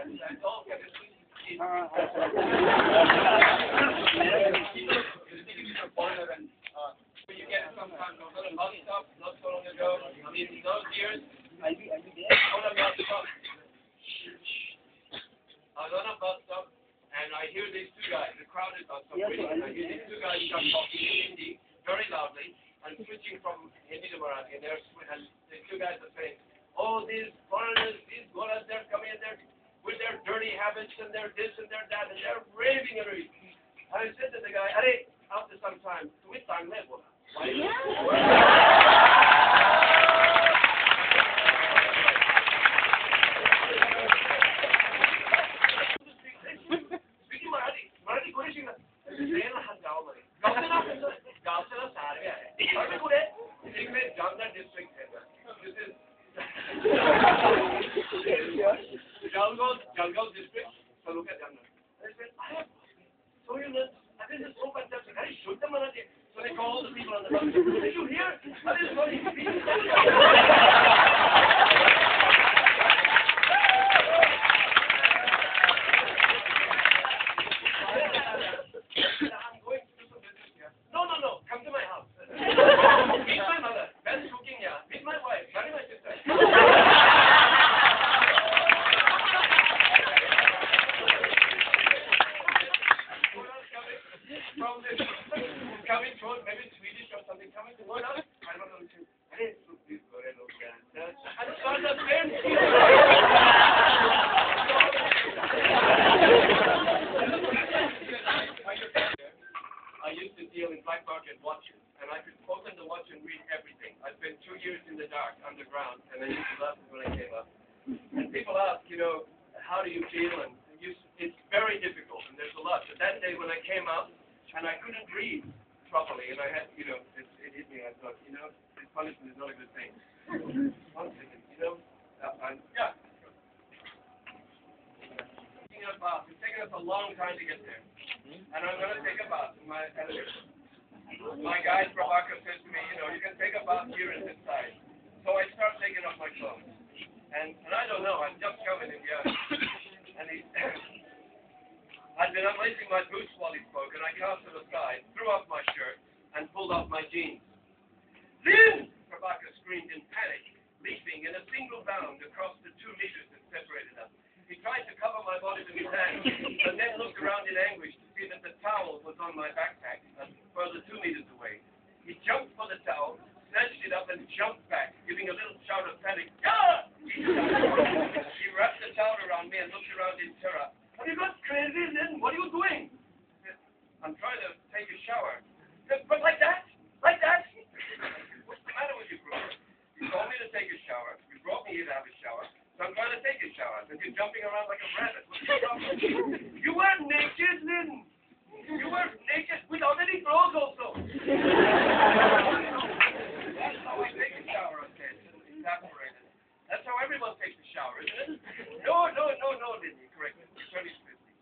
You get sometimes a little bus stop not so long ago. I mean, in those years, I'll be there. on a bus stop. I was on a bus stop, and I hear these two guys, the crowded bus stop, Yes, really, and I hear these two guys start talking in Hindi very loudly and switching from Hindi to Marathi, and and the two guys are saying, "Oh, these foreigners, these goras, they're coming in there with their dirty habits and their this and their that, and they're raving and raving." And I said to the guy, "Arey, after some time, तुम्ही चांगलं बोला." Speaking Marathi कोणी शिकला? Train हात गावामध्ये. गावचं सारवे आहे. सारवे कुठे? इकडे जामदार डिस्ट्रिक्ट आहे. This is Jalgaon district, taluka Jamdar. I said, so you know, this is so fantastic. I should have Marathi. So they call all the people on the bus. Did you hear? That is what he speaks. I'm going to do some business here. No. Come to my house. Meet my mother. Best cooking here. Meet my wife. Marry my sister. From this coming from maybe Swedish or something coming to word out. I don't know. Hey, please go ahead, look at that. And it's not the same. I used to deal in black market watches, and I could open the watch and read everything. I spent 2 years in the dark, underground, and I used to laugh when I came up. And people ask, how do you feel? And it's very difficult, and there's a lot. But that day when I came out, and I couldn't breathe properly, and I had, it hit me. I thought, this punishment is not a good thing. 1 second, yeah. Taking a bath. It's taken us a long time to get there, and I'm going to take a bath. My editor, my guide Prabhakar says to me, you can take a bath here and this side. So I start taking off my clothes, and I don't know. I'm just coming in here, and I'd been unlacing my boots while he spoke, and I cast them aside, threw off my shirt, and pulled off my jeans. Lin! Prabhakar screamed in panic, leaping in a single bound across the 2 meters that separated us. He tried to cover my body with his hands, and then looked around in anguish to see that the towel was on my backpack, further 2 meters away. He jumped for the towel, snatched it up, and jumped back, giving a little shout of panic. Ah! He wrapped the towel around me and looked around in terror. Have you got crazy, Lynn? What are you doing? I'm trying to take a shower. But like that? Like that? What's the matter with you, bro? You told me to take a shower. You brought me here to have a shower. So I'm trying to take a shower. And you're jumping around like a rabbit. What's the problem? You were naked, Lynn. You were naked without any clothes also. That's how I take a shower, I said. Evaporated. That's how everyone takes a shower, isn't it? No, Lynn. Correct. Very swiftly.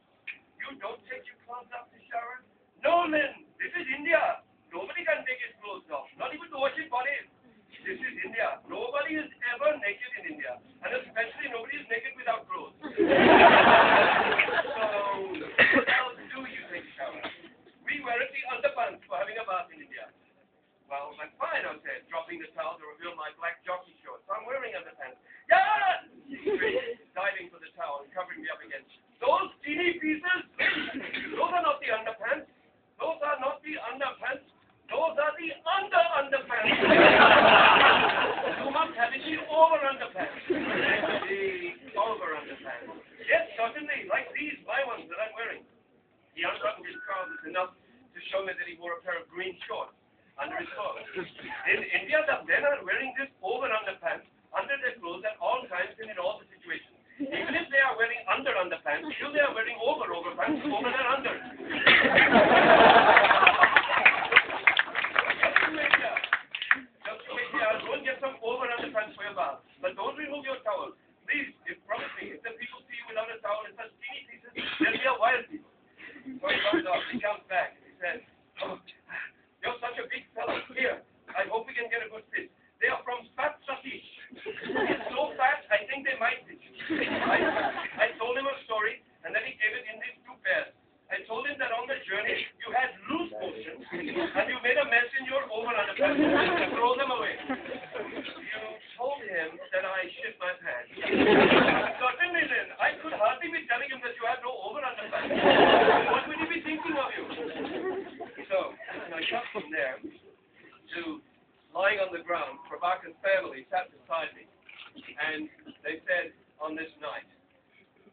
You don't take your clothes off to shower? No, Lynn. This is India. Nobody can take his clothes off. Not even the washing bodies. This is India. Nobody is ever naked in India. And especially nobody is naked without clothes. So, how do you take a shower? We wear the underpants for having a bath in India. Well, that's fine, I said, dropping the towel to reveal my black jockey shorts. So I'm wearing underpants. Yeah! Diving for the towel and covering me up again. Those teeny pieces, those are not the underpants. Those are not the underpants. Those are the underpants. You must have it the over underpants. The over underpants. Yes, certainly, like these, my ones that I'm wearing. He unbuttoned his trousers enough to show me that he wore a pair of green shorts under his clothes. In India, the men are wearing this over underpants under their clothes at all times and in all the situations. Even if they are wearing underpants, still they are wearing overpants over their under. Just to make sure, go and get some over underpants for your bath. But don't remove your towel. Please, promise me, if the people see you without a towel in such teeny pieces, they'll be a wild people. So he comes off, he comes back, and he says, "Oh, you're such a big fellow. Here, I hope we can get a good fit. They are from Fat Satish. It's so fat, I think they might fit you." I told him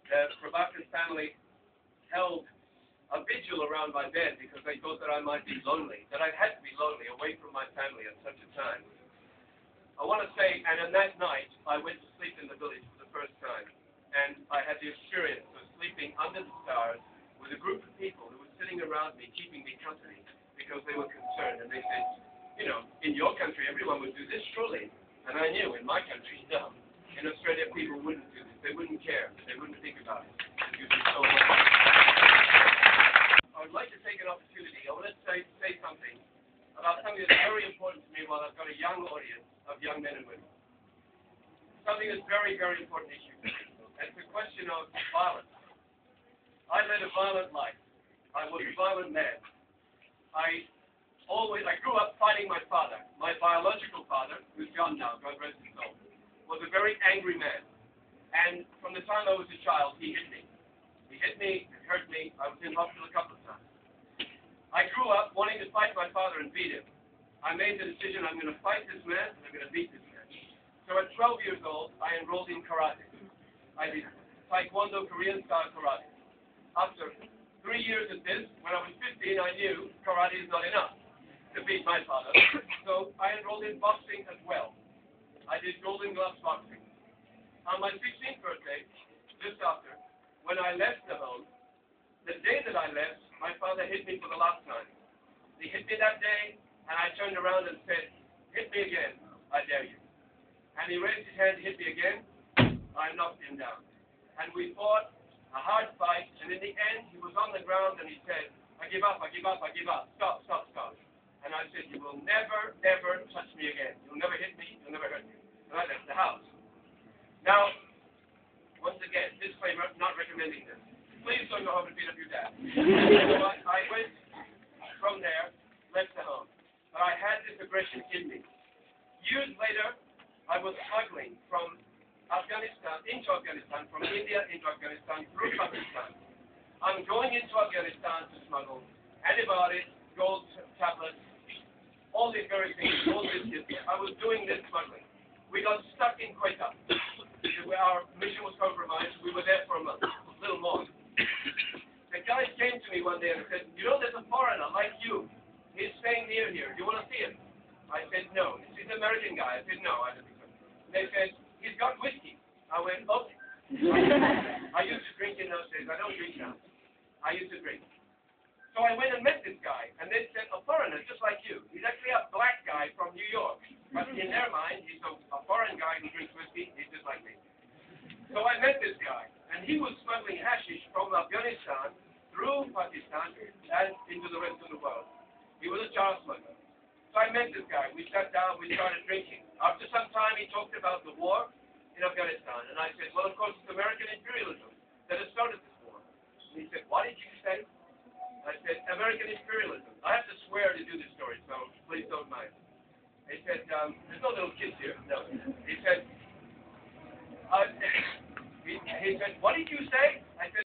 the Prabhakar family held a vigil around my bed because they thought that I might be lonely, that I had to be lonely, away from my family at such a time. I want to say, and on that night, I went to sleep in the village for the first time, and I had the experience of sleeping under the stars with a group of people who were sitting around me, keeping me company, because they were concerned, and they said, you know, in your country, everyone would do this, surely. And I knew, in my country, no. In Australia, people wouldn't do this. They wouldn't care. They wouldn't think about it. It would be so much. I would like to take an opportunity. I want to say something about something that's very important to me while I've got a young audience of young men and women. Something that's very, very important issue to me. And it's a question of violence. I led a violent life. I was a violent man. I grew up fighting my father. My biological father, who's gone now, God rest his soul, was a very angry man. And from the time I was a child, he hit me. He hit me, it hurt me. I was in hospital a couple of times. I grew up wanting to fight my father and beat him. I made the decision, I'm going to fight this man, and I'm going to beat this man. So at 12 years old, I enrolled in karate. I did Taekwondo, Korean-style karate. After 3 years at this, when I was 15, I knew karate is not enough to beat my father. So I enrolled in boxing as well. I did Golden Gloves boxing. On my 16th birthday, just after, when I left the home, the day that I left, my father hit me for the last time. He hit me that day, and I turned around and said, hit me again, I dare you. And he raised his hand to hit me again. I knocked him down. And we fought a hard fight, and in the end, he was on the ground, and he said, I give up, I give up, I give up. Stop, stop, stop. And I said, you will never, never touch me again. You'll never hit me, you'll never hurt me. And I left the house. Now, once again, disclaimer, not recommending this. Please don't go home and beat up your dad. So I went from there, left the home. But I had this aggression in me. Years later, I was smuggling from Afghanistan, into Afghanistan, from India into Afghanistan, through Pakistan. I'm going into Afghanistan to smuggle antibiotics, gold tablets, all these very things, all this. I was doing this smuggling. We got stuck in Quetta. Our mission was compromised. We were there for a month, a little more. The guy came to me one day and said, you know, there's a foreigner like you. He's staying near here. Do you want to see him? I said, no. He's an American guy. I said, no, I don't think so. They said, he's got whiskey. I went, okay. I used to drink in those days. I don't drink now. I used to drink. So I went and met this guy, and they said, a foreigner just like you. He's actually a black guy from New York. But in their mind, he's a foreign guy who drinks whiskey. He's just like me. So I met this guy, and he was smuggling hashish from Afghanistan through Pakistan and into the rest of the world. He was a child smuggler. So I met this guy. We sat down. We started drinking. After some time, he talked about the war in Afghanistan. And I said, well, of course, it's American imperialism that has started this war. And he said, what did you say? I said, American imperialism. I have to swear to do this story, so please don't mind. He said, there's no little kids here. No. He said, he said, what did you say?